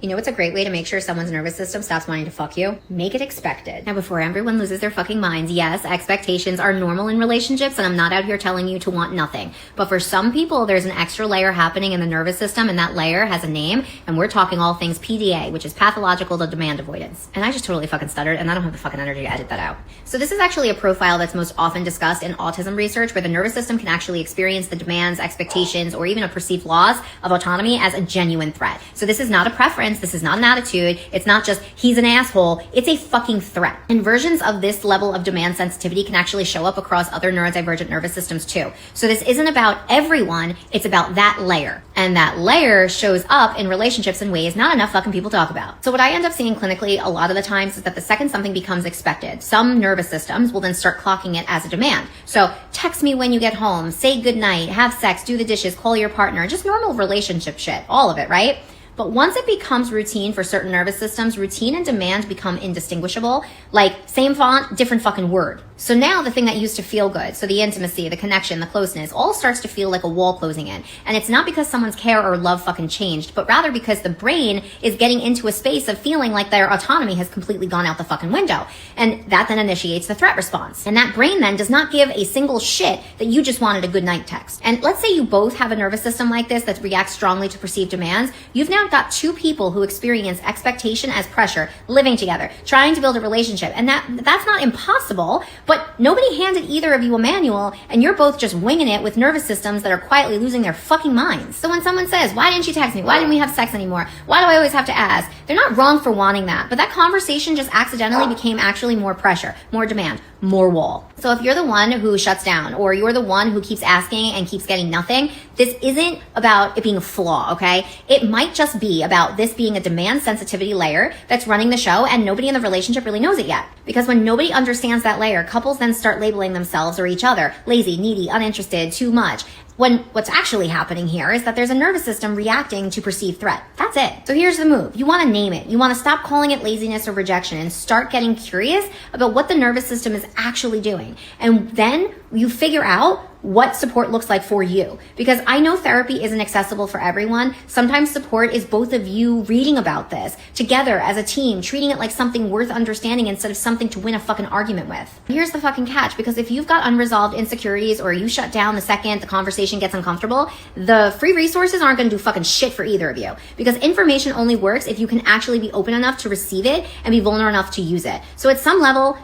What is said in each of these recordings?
You know what's a great way to make sure someone's nervous system stops wanting to fuck you? Make it expected. Now, before everyone loses their fucking minds, yes, expectations are normal in relationships, and I'm not out here telling you to want nothing. But for some people, there's an extra layer happening in the nervous system, and that layer has a name, and we're talking all things PDA, which is pathological to demand avoidance. And I just totally fucking stuttered, and I don't have the fucking energy to edit that out. So this is actually a profile that's most often discussed in autism research, where the nervous system can actually experience the demands, expectations, or even a perceived loss of autonomy as a genuine threat. So this is not a preference, this is not an attitude, it's not just he's an asshole, it's a fucking threat. And versions of this level of demand sensitivity can actually show up across other neurodivergent nervous systems too. So this isn't about everyone, it's about that layer. And that layer shows up in relationships in ways not enough fucking people talk about. So what I end up seeing clinically a lot of the times is that the second something becomes expected, some nervous systems will then start clocking it as a demand. So text me when you get home, say goodnight, have sex, do the dishes, call your partner, just normal relationship shit, all of it, right? But once it becomes routine for certain nervous systems, routine and demand become indistinguishable. Like same font, different fucking word. So now the thing that used to feel good, so the intimacy, the connection, the closeness, all starts to feel like a wall closing in. And it's not because someone's care or love fucking changed, but rather because the brain is getting into a space of feeling like their autonomy has completely gone out the fucking window. And that then initiates the threat response. And that brain then does not give a single shit that you just wanted a good night text. And let's say you both have a nervous system like this that reacts strongly to perceived demands. You've now got two people who experience expectation as pressure, living together, trying to build a relationship. And that's not impossible, but nobody handed either of you a manual, and you're both just winging it with nervous systems that are quietly losing their fucking minds. So when someone says, why didn't you text me? Why didn't we have sex anymore? Why do I always have to ask? They're not wrong for wanting that, but that conversation just accidentally became actually more pressure, more demand, more wall. So if you're the one who shuts down, or you're the one who keeps asking and keeps getting nothing, this isn't about it being a flaw, okay? It might just be about this being a demand sensitivity layer that's running the show, and nobody in the relationship really knows it yet. Because when nobody understands that layer, couples then start labeling themselves or each other lazy, needy, uninterested, too much. When what's actually happening here is that there's a nervous system reacting to perceived threat. That's it. So here's the move. You want to name it. You want to stop calling it laziness or rejection and start getting curious about what the nervous system is actually doing. And then you figure out what support looks like for you. Because I know therapy isn't accessible for everyone. Sometimes support is both of you reading about this together as a team, treating it like something worth understanding instead of something to win a fucking argument with. Here's the fucking catch, because if you've got unresolved insecurities or you shut down the second the conversation gets uncomfortable, the free resources aren't going to do fucking shit for either of you. Because information only works if you can actually be open enough to receive it and be vulnerable enough to use it. So at some level,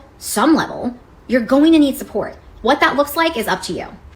you're going to need support. What that looks like is up to you.